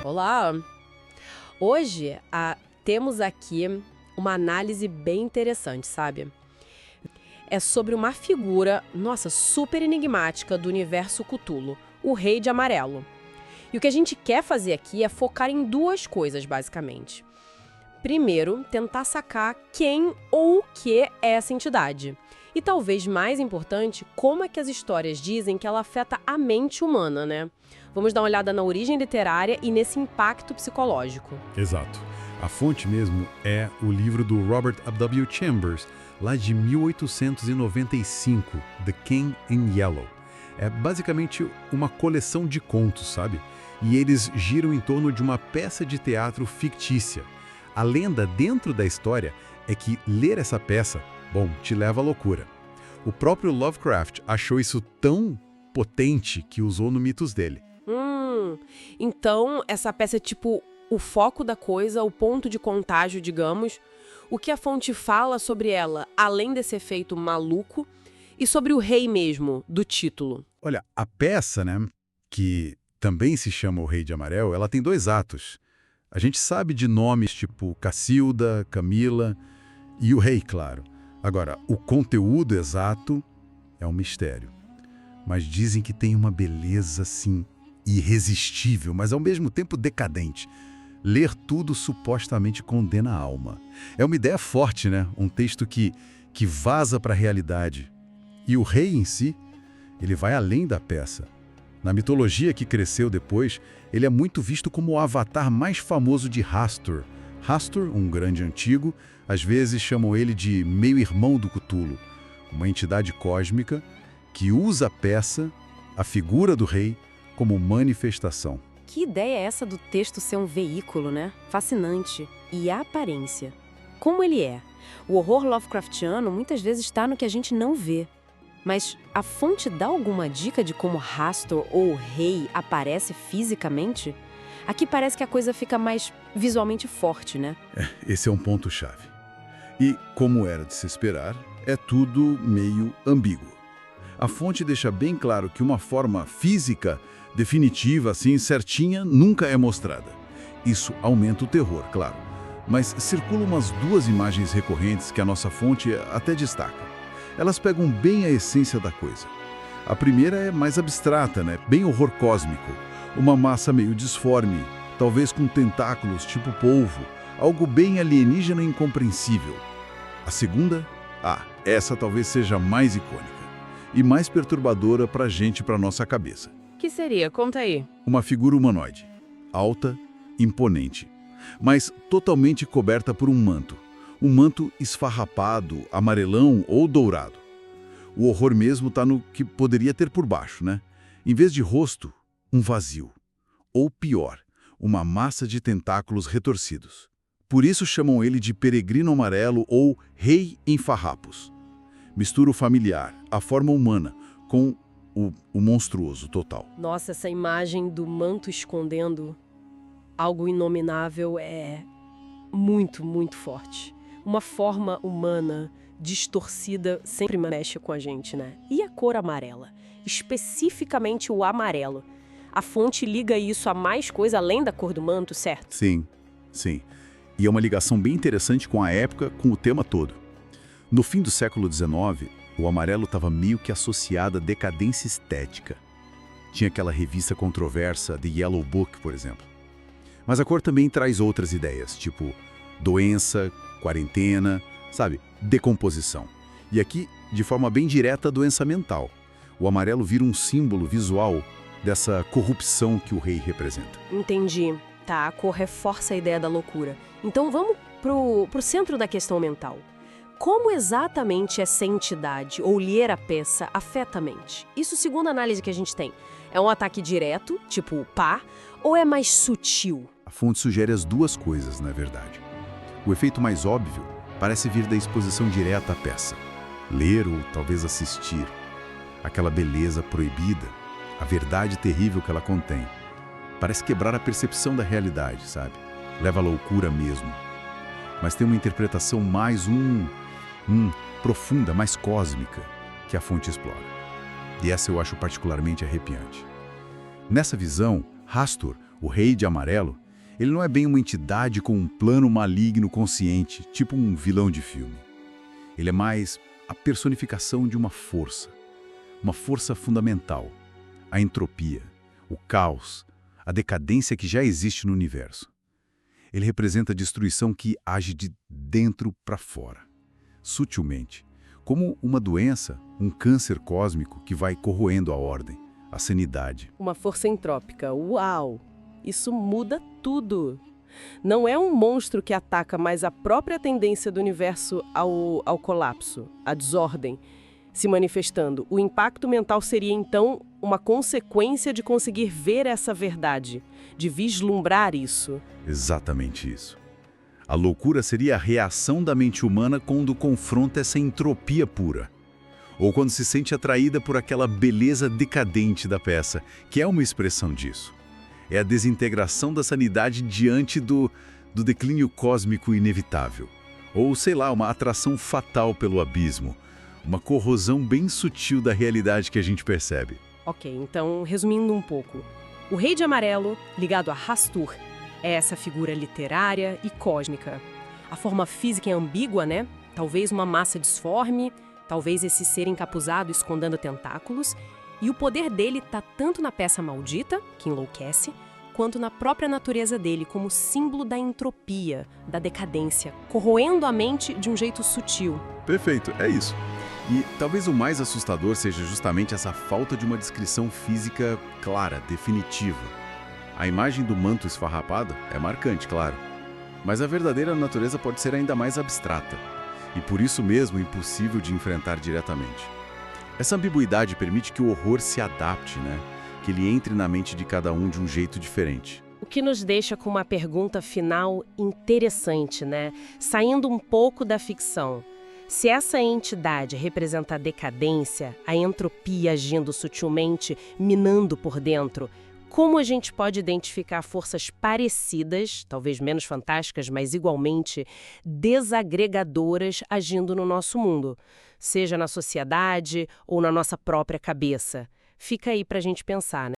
Olá! Hoje temos aqui uma análise bem interessante, sabe? É sobre uma figura, nossa, super enigmática do universo Cthulhu, o Rei de Amarelo. E o que a gente quer fazer aqui é focar em duas coisas, basicamente. Primeiro, tentar sacar quem ou o que é essa entidade. E talvez mais importante, como é que as histórias dizem que ela afeta a mente humana, né? Vamos dar uma olhada na origem literária e nesse impacto psicológico. Exato. A fonte mesmo é o livro do Robert W. Chambers, lá de 1895, The King in Yellow. É basicamente uma coleção de contos, sabe? E eles giram em torno de uma peça de teatro fictícia. A lenda dentro da história é que ler essa peça, bom, te leva à loucura. O próprio Lovecraft achou isso tão potente que usou no mitos dele. Então essa peça é tipo o foco da coisa, o ponto de contágio, digamos. O que a fonte fala sobre ela, além desse efeito maluco, e sobre o rei mesmo, do título. Olha, a peça, né, que também se chama O Rei de Amarelo, ela tem 2 atos. A gente sabe de nomes tipo Cacilda, Camila e o rei, claro. Agora, o conteúdo exato é um mistério. Mas dizem que tem uma beleza, assim, irresistível, mas ao mesmo tempo decadente. Ler tudo supostamente condena a alma. É uma ideia forte, né? Um texto que vaza para a realidade. E o rei em si, ele vai além da peça. Na mitologia que cresceu depois, ele é muito visto como o avatar mais famoso de Hastur. Hastur, um grande antigo, às vezes chamam ele de meio-irmão do Cthulhu, uma entidade cósmica que usa a peça, a figura do rei, como manifestação. Que ideia é essa do texto ser um veículo, né? Fascinante. E a aparência? Como ele é? O horror Lovecraftiano muitas vezes está no que a gente não vê. Mas a fonte dá alguma dica de como Hastur ou o rei aparece fisicamente? Aqui parece que a coisa fica mais visualmente forte, né? Esse é um ponto-chave. E, como era de se esperar, é tudo meio ambíguo. A fonte deixa bem claro que uma forma física, definitiva, assim, certinha, nunca é mostrada. Isso aumenta o terror, claro. Mas circulam umas 2 imagens recorrentes que a nossa fonte até destaca. Elas pegam bem a essência da coisa. A primeira é mais abstrata, né? Bem horror cósmico. Uma massa meio disforme, talvez com tentáculos tipo polvo, algo bem alienígena e incompreensível. A segunda? Essa talvez seja mais icônica e mais perturbadora pra gente, pra nossa cabeça. Que seria? Conta aí. Uma figura humanoide, alta, imponente, mas totalmente coberta por um manto. Um manto esfarrapado, amarelão ou dourado. O horror mesmo está no que poderia ter por baixo, né? Em vez de rosto, um vazio. Ou pior, uma massa de tentáculos retorcidos. Por isso chamam ele de peregrino amarelo ou rei em farrapos. Mistura o familiar, a forma humana, com o monstruoso total. Nossa, essa imagem do manto escondendo algo inominável é muito, muito forte. Uma forma humana, distorcida, sempre mexe com a gente, né? E a cor amarela? Especificamente o amarelo. A fonte liga isso a mais coisa além da cor do manto, certo? Sim, sim. E é uma ligação bem interessante com a época, com o tema todo. No fim do século XIX, o amarelo estava meio que associado à decadência estética. Tinha aquela revista controversa, The Yellow Book, por exemplo. Mas a cor também traz outras ideias, tipo doença, quarentena, sabe? Decomposição. E aqui, de forma bem direta, doença mental. O amarelo vira um símbolo visual dessa corrupção que o rei representa. Entendi. Tá, a cor reforça a ideia da loucura. Então vamos pro centro da questão mental. Como exatamente essa entidade, ou ler a peça, afeta a mente? Isso segundo a análise que a gente tem. É um ataque direto, tipo pá, ou é mais sutil? A fonte sugere as 2 coisas, na verdade. O efeito mais óbvio parece vir da exposição direta à peça. Ler ou talvez assistir. Aquela beleza proibida, a verdade terrível que ela contém. Parece quebrar a percepção da realidade, sabe? Leva à loucura mesmo. Mas tem uma interpretação mais profunda, mais cósmica, que a fonte explora. E essa eu acho particularmente arrepiante. Nessa visão, Hastur, O Rei de Amarelo, ele não é bem uma entidade com um plano maligno consciente, tipo um vilão de filme. Ele é mais a personificação de uma força fundamental, a entropia, o caos, a decadência que já existe no universo. Ele representa a destruição que age de dentro para fora, sutilmente, como uma doença, um câncer cósmico que vai corroendo a ordem, a sanidade. Uma força entrópica. Uau! Isso muda tudo. Não é um monstro que ataca, mas a própria tendência do universo ao colapso, à desordem, se manifestando. O impacto mental seria, então, uma consequência de conseguir ver essa verdade, de vislumbrar isso. Exatamente isso. A loucura seria a reação da mente humana quando confronta essa entropia pura. Ou quando se sente atraída por aquela beleza decadente da peça, que é uma expressão disso. É a desintegração da sanidade diante do declínio cósmico inevitável. Ou, sei lá, uma atração fatal pelo abismo. Uma corrosão bem sutil da realidade que a gente percebe. Ok, então, resumindo um pouco. O Rei de Amarelo, ligado a Hastur, é essa figura literária e cósmica. A forma física é ambígua, né? Talvez uma massa disforme, talvez esse ser encapuzado escondendo tentáculos. E o poder dele está tanto na peça maldita, que enlouquece, quanto na própria natureza dele, como símbolo da entropia, da decadência, corroendo a mente de um jeito sutil. Perfeito, é isso. E talvez o mais assustador seja justamente essa falta de uma descrição física clara, definitiva. A imagem do manto esfarrapado é marcante, claro, mas a verdadeira natureza pode ser ainda mais abstrata, e por isso mesmo impossível de enfrentar diretamente. Essa ambiguidade permite que o horror se adapte, né? Que ele entre na mente de cada um de um jeito diferente. O que nos deixa com uma pergunta final interessante, né? Saindo um pouco da ficção. Se essa entidade representa a decadência, a entropia agindo sutilmente, minando por dentro, como a gente pode identificar forças parecidas, talvez menos fantásticas, mas igualmente desagregadoras agindo no nosso mundo, seja na sociedade ou na nossa própria cabeça? Fica aí para a gente pensar, né?